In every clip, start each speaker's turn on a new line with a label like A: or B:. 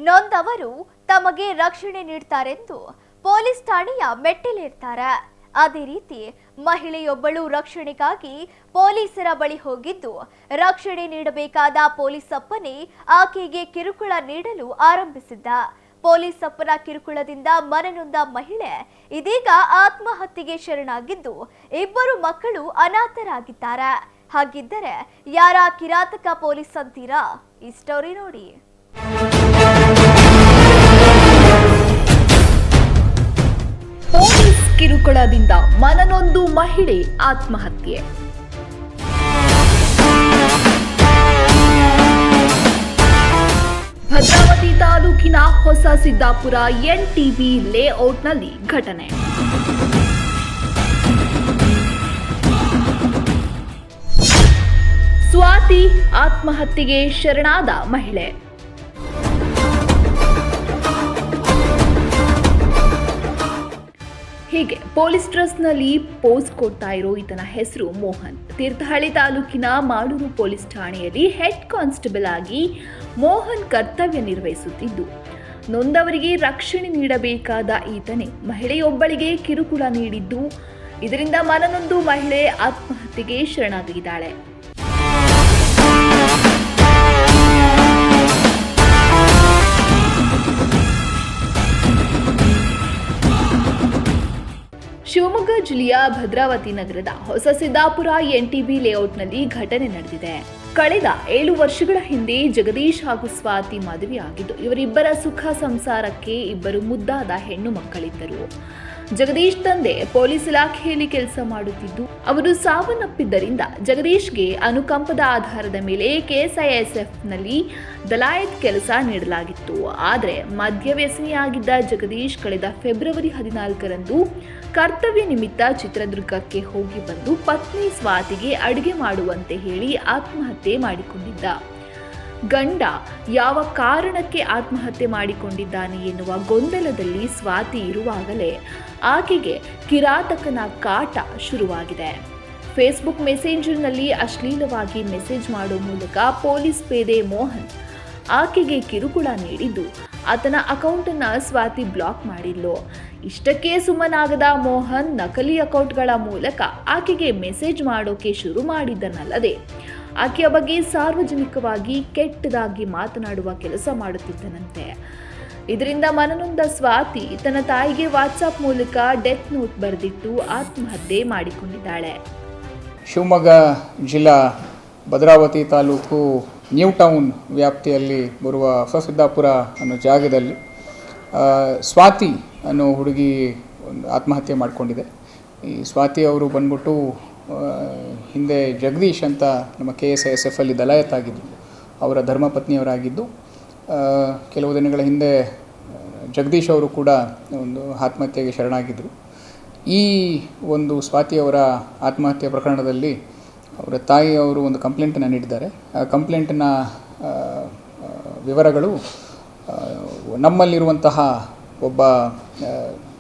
A: ನೊಂದವರು ತಮಗೆ ರಕ್ಷಣೆ ನೀಡ್ತಾರೆಂದು ಪೊಲೀಸ್ ಠಾಣೆಯ ಮೆಟ್ಟಿಲೇರ್ತಾರೆ. ಅದೇ ರೀತಿ ಮಹಿಳೆಯೊಬ್ಬಳು ರಕ್ಷಣೆಗಾಗಿ ಪೊಲೀಸರ ಬಳಿ ಹೋಗಿದ್ದು, ರಕ್ಷಣೆ ನೀಡಬೇಕಾದ ಪೊಲೀಸ್ ಅಪ್ಪನೇ ಆಕೆಗೆ ಕಿರುಕುಳ ನೀಡಲು ಆರಂಭಿಸಿದ್ದ. ಪೊಲೀಸ್ ಅಪ್ಪನ ಕಿರುಕುಳದಿಂದ ಮನನೊಂದ ಮಹಿಳೆ ಇದೀಗ ಆತ್ಮಹತ್ಯೆಗೆ ಶರಣಾಗಿದ್ದು, ಇಬ್ಬರು ಮಕ್ಕಳು ಅನಾಥರಾಗಿದ್ದಾರೆ. ಹಾಗಿದ್ದರೆ ಯಾರ ಕಿರಾತಕ ಪೊಲೀಸ್ ಅಂತೀರಾ? ಈ ಸ್ಟೋರಿ ನೋಡಿ.
B: ಪೊಲೀಸ್ ಕಿರುಕುಳದಿಂದ ಮನನೊಂದು ಮಹಿಳೆ ಆತ್ಮಹತ್ಯೆ. ಭದ್ರಾವತಿ ತಾಲೂಕಿನ ಹೊಸ ಸಿದ್ದಾಪುರ ಎನ್ಟಿಬಿ ಲೇಔಟ್ನಲ್ಲಿ ಘಟನೆ. ಸ್ವಾತಿ ಆತ್ಮಹತ್ಯೆಗೆ ಶರಣಾದ ಮಹಿಳೆ. ಹೀಗೆ ಪೊಲೀಸ್ ಡ್ರೆಸ್ನಲ್ಲಿ ಪೋಸ್ ಕೊಡ್ತಾ ಇರೋ ಈತನ ಹೆಸರು ಮೋಹನ್. ತೀರ್ಥಹಳ್ಳಿ ತಾಲೂಕಿನ ಮಾಡೂರು ಪೊಲೀಸ್ ಠಾಣೆಯಲ್ಲಿ ಹೆಡ್ ಕಾನ್ಸ್ಟೇಬಲ್ ಆಗಿ ಮೋಹನ್ ಕರ್ತವ್ಯ ನಿರ್ವಹಿಸುತ್ತಿದ್ದು, ನೊಂದವರಿಗೆ ರಕ್ಷಣೆ ನೀಡಬೇಕಾದ ಈತನೇ ಮಹಿಳೆಯೊಬ್ಬಳಿಗೆ ಕಿರುಕುಳ ನೀಡಿದ್ದು, ಇದರಿಂದ ಮನನೊಂದು ಮಹಿಳೆ ಆತ್ಮಹತ್ಯೆಗೆ ಶರಣಾಗಿದ್ದಾಳೆ. ಶಿವಮೊಗ್ಗ ಜಿಲ್ಲೆಯ ಭದ್ರಾವತಿ ನಗರದ ಹೊಸ ಸಿದ್ದಾಪುರ ಎನ್ಟಿಬಿ ಲೇಔಟ್ನಲ್ಲಿ ಘಟನೆ ನಡೆದಿದೆ. ಕಳೆದ 7 ವರ್ಷಗಳ ಹಿಂದೆ ಜಗದೀಶ್ ಹಾಗೂ ಸ್ವಾತಿ ಮದುವೆಯಾಗಿದ್ದು, ಇವರಿಬ್ಬರ ಸುಖ ಸಂಸಾರಕ್ಕೆ ಇಬ್ಬರು ಮುದ್ದಾದ ಹೆಣ್ಣು ಮಕ್ಕಳಿದ್ದರು. ಜಗದೀಶ್ ತಂದೆ ಪೊಲೀಸ್ ಇಲಾಖೆಯಲ್ಲಿ ಕೆಲಸ ಮಾಡುತ್ತಿದ್ದು, ಅವರು ಸಾವನ್ನಪ್ಪಿದ್ದರಿಂದ ಜಗದೀಶ್ಗೆ ಅನುಕಂಪದ ಆಧಾರದ ಮೇಲೆ ಕೆಎಸ್ಐಎಸ್ಎಫ್ನಲ್ಲಿ ದಲಾಯತ್ ಕೆಲಸ ನೀಡಲಾಗಿತ್ತು. ಆದರೆ ಮದ್ಯವ್ಯಸನಿಯಾಗಿದ್ದ ಜಗದೀಶ್ ಕಳೆದ ಫೆಬ್ರವರಿ 14ರಂದು ಕರ್ತವ್ಯ ನಿಮಿತ್ತ ಚಿತ್ರದುರ್ಗಕ್ಕೆ ಹೋಗಿ ಬಂದು ಪತ್ನಿ ಸ್ವಾತಿಗೆ ಅಡುಗೆ ಮಾಡುವಂತೆ ಹೇಳಿ ಆತ್ಮಹತ್ಯೆ ಮಾಡಿಕೊಂಡಿದ್ದ. ಗಂಡ ಯಾವ ಕಾರಣಕ್ಕೆ ಆತ್ಮಹತ್ಯೆ ಮಾಡಿಕೊಂಡಿದ್ದಾನೆ ಎನ್ನುವ ಗೊಂದಲದಲ್ಲಿ ಸ್ವಾತಿ ಇರುವಾಗಲೇ ಆಕೆಗೆ ಕಿರಾತಕನ ಕಾಟ ಶುರುವಾಗಿದೆ. ಫೇಸ್ಬುಕ್ ಮೆಸೆಂಜರ್ನಲ್ಲಿ ಅಶ್ಲೀಲವಾಗಿ ಮೆಸೇಜ್ ಮಾಡುವ ಮೂಲಕ ಪೊಲೀಸ್ ಪೇದೆ ಮೋಹನ್ ಆಕೆಗೆ ಕಿರುಕುಳ ನೀಡಿದ್ದು, ಆತನ ಅಕೌಂಟನ್ನು ಸ್ವಾತಿ ಬ್ಲಾಕ್ ಮಾಡಿದ್ಲು. ಇಷ್ಟಕ್ಕೆ ಸುಮ್ಮನಾಗದ ಮೋಹನ್ ನಕಲಿ ಅಕೌಂಟ್ಗಳ ಮೂಲಕ ಆಕೆಗೆ ಮೆಸೇಜ್ ಮಾಡೋಕೆ ಶುರು ಮಾಡಿದ್ದನಲ್ಲದೆ ಆಕೆಯ ಬಗ್ಗೆ ಸಾರ್ವಜನಿಕವಾಗಿ ಕೆಟ್ಟದಾಗಿ ಮಾತನಾಡುವ ಕೆಲಸ ಮಾಡುತ್ತಿದ್ದನಂತೆ. ಇದರಿಂದ ಮನನೊಂದ ಸ್ವಾತಿ ತನ್ನ ತಾಯಿಗೆ ವಾಟ್ಸಾಪ್ ಮೂಲಕ ಡೆತ್ ನೋಟ್ ಬರೆದಿಟ್ಟು ಆತ್ಮಹತ್ಯೆ ಮಾಡಿಕೊಂಡಿದ್ದಾಳೆ.
C: ಶಿವಮೊಗ್ಗ ಜಿಲ್ಲಾ ಭದ್ರಾವತಿ ತಾಲೂಕು ನ್ಯೂ ಟೌನ್ ವ್ಯಾಪ್ತಿಯಲ್ಲಿ ಬರುವ ಹೊಸ ಸಿದ್ದಾಪುರ ಅನ್ನೋ ಜಾಗದಲ್ಲಿ ಸ್ವಾತಿ ಅನ್ನೋ ಹುಡುಗಿ ಒಂದು ಆತ್ಮಹತ್ಯೆ ಮಾಡಿಕೊಂಡಿದೆ. ಈ ಸ್ವಾತಿ ಅವರು ಬಂದ್ಬಿಟ್ಟು ಹಿಂದೆ ಜಗದೀಶ್ ಅಂತ ನಮ್ಮ KSISFಲ್ಲಿ ದಲಾಯತ್ ಆಗಿದ್ದರು. ಅವರ ಧರ್ಮಪತ್ನಿಯವರಾಗಿದ್ದು, ಕೆಲವು ದಿನಗಳ ಹಿಂದೆ ಜಗದೀಶ್ ಅವರು ಕೂಡ ಒಂದು ಆತ್ಮಹತ್ಯೆಗೆ ಶರಣಾಗಿದ್ದರು. ಈ ಒಂದು ಸ್ವಾತಿಯವರ ಆತ್ಮಹತ್ಯೆ ಪ್ರಕರಣದಲ್ಲಿ ಅವರ ತಾಯಿಯವರು ಒಂದು ಕಂಪ್ಲೇಂಟನ್ನು ನೀಡಿದ್ದಾರೆ. ಆ ಕಂಪ್ಲೇಂಟಿನ ವಿವರಗಳು ನಮ್ಮಲ್ಲಿರುವಂತಹ ಒಬ್ಬ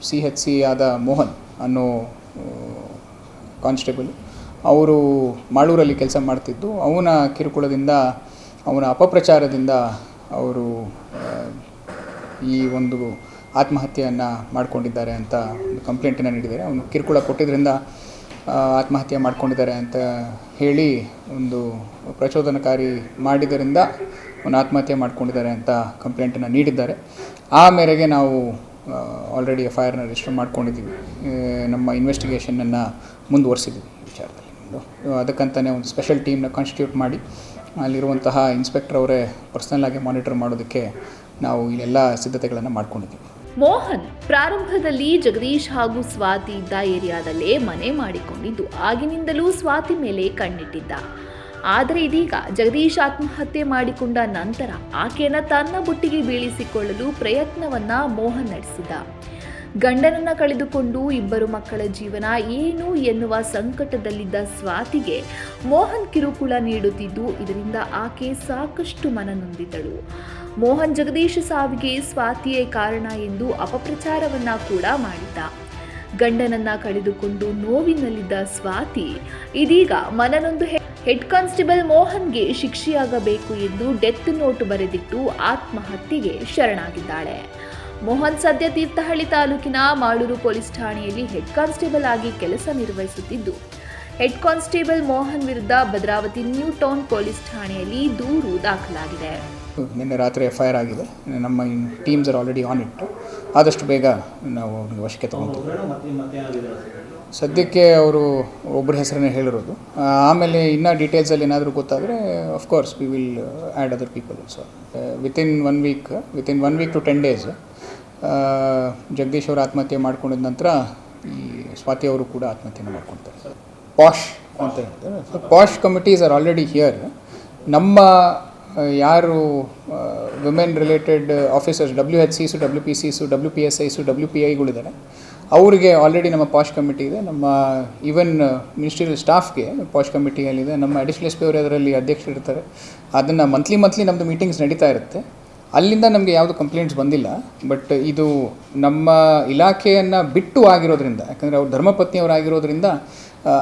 C: CHC ಆದ ಮೋಹನ್ ಅನ್ನೋ ಕಾನ್ಸ್ಟೇಬಲ್, ಅವರು ಮಾಡೂರಲ್ಲಿ ಕೆಲಸ ಮಾಡ್ತಿದ್ದು, ಅವನ ಕಿರುಕುಳದಿಂದ, ಅವನ ಅಪಪ್ರಚಾರದಿಂದ ಅವರು ಈ ಒಂದು ಆತ್ಮಹತ್ಯೆಯನ್ನು ಮಾಡಿಕೊಂಡಿದ್ದಾರೆ ಅಂತ ಒಂದು ಕಂಪ್ಲೇಂಟನ್ನು ನೀಡಿದ್ದಾರೆ. ಅವನು ಕಿರುಕುಳ ಕೊಟ್ಟಿದ್ದರಿಂದ ಆತ್ಮಹತ್ಯೆ ಮಾಡ್ಕೊಂಡಿದ್ದಾರೆ ಅಂತ ಹೇಳಿ ಒಂದು ಪ್ರಚೋದನಕಾರಿ ಮಾಡಿದ್ದರಿಂದ ಅವನು ಆತ್ಮಹತ್ಯೆ ಮಾಡ್ಕೊಂಡಿದ್ದಾರೆ ಅಂತ ಕಂಪ್ಲೇಂಟನ್ನು ನೀಡಿದ್ದಾರೆ. ಆ ಮೇರೆಗೆ ನಾವು ಆಲ್ರೆಡಿ FIRನ ರಿಜಿಸ್ಟರ್ ಮಾಡ್ಕೊಂಡಿದ್ದೀವಿ. ನಮ್ಮ ಇನ್ವೆಸ್ಟಿಗೇಷನನ್ನು ಮುಂದುವರಿಸಿದ್ದೀವಿ ಈ ವಿಚಾರದಲ್ಲಿ. ಅದಕ್ಕಂತಲೇ ಒಂದು ಸ್ಪೆಷಲ್ ಟೀಮ್ನ ಕಾನ್ಸ್ಟಿಟ್ಯೂಟ್ ಮಾಡಿ ಅಲ್ಲಿರುವಂತಹ ಇನ್ಸ್ಪೆಕ್ಟರ್ ಅವರೇ ಪರ್ಸನಲಾಗಿ ಮಾನಿಟರ್ ಮಾಡೋದಕ್ಕೆ ನಾವು ಇಲ್ಲೆಲ್ಲ ಸಿದ್ಧತೆಗಳನ್ನು ಮಾಡ್ಕೊಂಡಿದ್ದೀವಿ.
B: ಮೋಹನ್ ಪ್ರಾರಂಭದಲ್ಲಿ ಜಗದೀಶ್ ಹಾಗೂ ಸ್ವಾತಿ ಇದ್ದ ಏರಿಯಾದಲ್ಲೇ ಮನೆ ಮಾಡಿಕೊಂಡಿದ್ದು, ಆಗಿನಿಂದಲೂ ಸ್ವಾತಿ ಮೇಲೆ ಕಣ್ಣಿಟ್ಟಿದ್ದ. ಆದರೆ ಇದೀಗ ಜಗದೀಶ್ ಆತ್ಮಹತ್ಯೆ ಮಾಡಿಕೊಂಡ ನಂತರ ಆಕೆಯನ್ನು ತನ್ನ ಬುಟ್ಟಿಗೆ ಬೀಳಿಸಿಕೊಳ್ಳಲು ಪ್ರಯತ್ನವನ್ನ ಮೋಹನ್ ನಡೆಸಿದ. ಗಂಡನನ್ನ ಕಳೆದುಕೊಂಡು ಇಬ್ಬರು ಮಕ್ಕಳ ಜೀವನ ಏನು ಎನ್ನುವ ಸಂಕಟದಲ್ಲಿದ್ದ ಸ್ವಾತಿಗೆ ಮೋಹನ್ ಕಿರುಕುಳ ನೀಡುತ್ತಿದ್ದು, ಇದರಿಂದ ಆಕೆ ಸಾಕಷ್ಟು ಮನನೊಂದಿದ್ದಳು. ಮೋಹನ್ ಜಗದೀಶ್ ಸಾವಿಗೆ ಸ್ವಾತಿಯೇ ಕಾರಣ ಎಂದು ಅಪಪ್ರಚಾರವನ್ನ ಕೂಡ ಮಾಡಿದ್ದ. ಗಂಡನನ್ನ ಕಳೆದುಕೊಂಡು ನೋವಿನಲ್ಲಿದ್ದ ಸ್ವಾತಿ ಇದೀಗ ಮನನೊಂದು ಹೆಡ್ ಕಾನ್ಸ್ಟೇಬಲ್ ಮೋಹನ್ಗೆ ಶಿಕ್ಷೆಯಾಗಬೇಕು ಎಂದು ಡೆತ್ ನೋಟ್ ಬರೆದಿಟ್ಟು ಆತ್ಮಹತ್ಯೆಗೆ ಶರಣಾಗಿದ್ದಾಳೆ. ಮೋಹನ್ ಸದ್ಯ ತೀರ್ಥಹಳ್ಳಿ ತಾಲೂಕಿನ ಮಾಳೂರು ಪೊಲೀಸ್ ಠಾಣೆಯಲ್ಲಿ ಹೆಡ್ ಕಾನ್ಸ್ಟೇಬಲ್ ಆಗಿ ಕೆಲಸ ನಿರ್ವಹಿಸುತ್ತಿದ್ದು, ಹೆಡ್ ಕಾನ್ಸ್ಟೇಬಲ್ ಮೋಹನ್ ವಿರುದ್ಧ ಭದ್ರಾವತಿ ನ್ಯೂ ಟೌನ್ ಪೊಲೀಸ್ ಠಾಣೆಯಲ್ಲಿ ದೂರು ದಾಖಲಾಗಿದೆ.
C: ನಿನ್ನೆ ರಾತ್ರಿ FIR ಆಗಿದೆ. ನಮ್ಮ teams are already on it. ಆದಷ್ಟು ಬೇಗ ನಾವು ಅವ್ರಿಗೆ ವಶಕ್ಕೆ ತಗೊಳ್ತೀವಿ. ಸದ್ಯಕ್ಕೆ ಅವರು ಒಬ್ಬರ ಹೆಸರನ್ನೇ ಹೇಳಿರೋದು. ಆಮೇಲೆ ಇನ್ನೂ ಡೀಟೇಲ್ಸಲ್ಲಿ ಏನಾದರೂ ಗೊತ್ತಾದರೆ of course we will add other people also. Within one week to 10 days Jagadish ಅವರು ಆತ್ಮಹತ್ಯೆ ಮಾಡ್ಕೊಂಡಿದ ನಂತರ ಈ ಸ್ವಾತಿ ಅವರು ಕೂಡ ಆತ್ಮಹತ್ಯೆಯನ್ನು ಮಾಡ್ಕೊಳ್ತಾರೆ. ಪಾಶ್ ಅಂತ ಹೇಳ್ತಾರೆ. So posh committees are already here. ನಮ್ಮ ಯಾರು women related officers WHCs, WPCs, WPSIs, WPIಗಳಿದ್ದಾರೆ, ಅವರಿಗೆ ಆಲ್ರೆಡಿ ನಮ್ಮ ಪಾಶ್ ಕಮಿಟಿ ಇದೆ. ನಮ್ಮ ಈವನ್ ಮಿನಿಸ್ಟ್ರಿಯಲ್ ಸ್ಟಾಫ್ಗೆ ಪಾಶ್ ಕಮಿಟಿಯಲ್ಲಿದೆ. ನಮ್ಮ ಅಡಿಷನಲ್ SP ಅವರು ಅದರಲ್ಲಿ ಅಧ್ಯಕ್ಷರಿರ್ತಾರೆ. ಅದನ್ನು ಮಂತ್ಲಿ ನಮ್ಮದು ಮೀಟಿಂಗ್ಸ್ ನಡೀತಾ ಇರುತ್ತೆ. ಅಲ್ಲಿಂದ ನಮಗೆ ಯಾವುದು ಕಂಪ್ಲೇಂಟ್ಸ್ ಬಂದಿಲ್ಲ. ಬಟ್ ಇದು ನಮ್ಮ ಇಲಾಖೆಯನ್ನು ಬಿಟ್ಟು ಆಗಿರೋದ್ರಿಂದ, ಯಾಕಂದರೆ ಅವ್ರು ಧರ್ಮಪತ್ನಿಯವರಾಗಿರೋದ್ರಿಂದ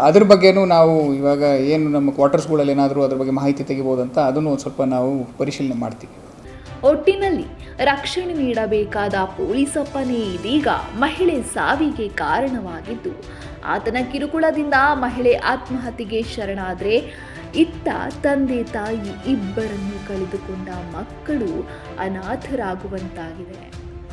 C: ಅದ್ರ ಬಗ್ಗೆನೂ ನಾವು ಇವಾಗ ಏನು ನಮ್ಮ ಕ್ವಾರ್ಟರ್ಸ್ಗಳಲ್ಲಿ ಏನಾದರೂ ಅದ್ರ ಬಗ್ಗೆ ಮಾಹಿತಿ ತೆಗಿಬೋದಂತ ಅದನ್ನು ಒಂದು ಸ್ವಲ್ಪ ನಾವು ಪರಿಶೀಲನೆ ಮಾಡ್ತೀವಿ.
B: ಒಟ್ಟಿನಲ್ಲಿ ರಕ್ಷಣೆ ನೀಡಬೇಕಾದ ಪೊಲೀಸಪ್ಪನೇ ಇದೀಗ ಮಹಿಳೆ ಸಾವಿಗೆ ಕಾರಣವಾಗಿದ್ದು, ಆತನ ಕಿರುಕುಳದಿಂದ ಮಹಿಳೆ ಆತ್ಮಹತ್ಯೆಗೆ ಶರಣಾದರೆ ಇತ್ತ ತಂದೆ ತಾಯಿ ಇಬ್ಬರನ್ನು ಕಳೆದುಕೊಂಡ ಮಕ್ಕಳು ಅನಾಥರಾಗುವಂತಾಗಿದೆ.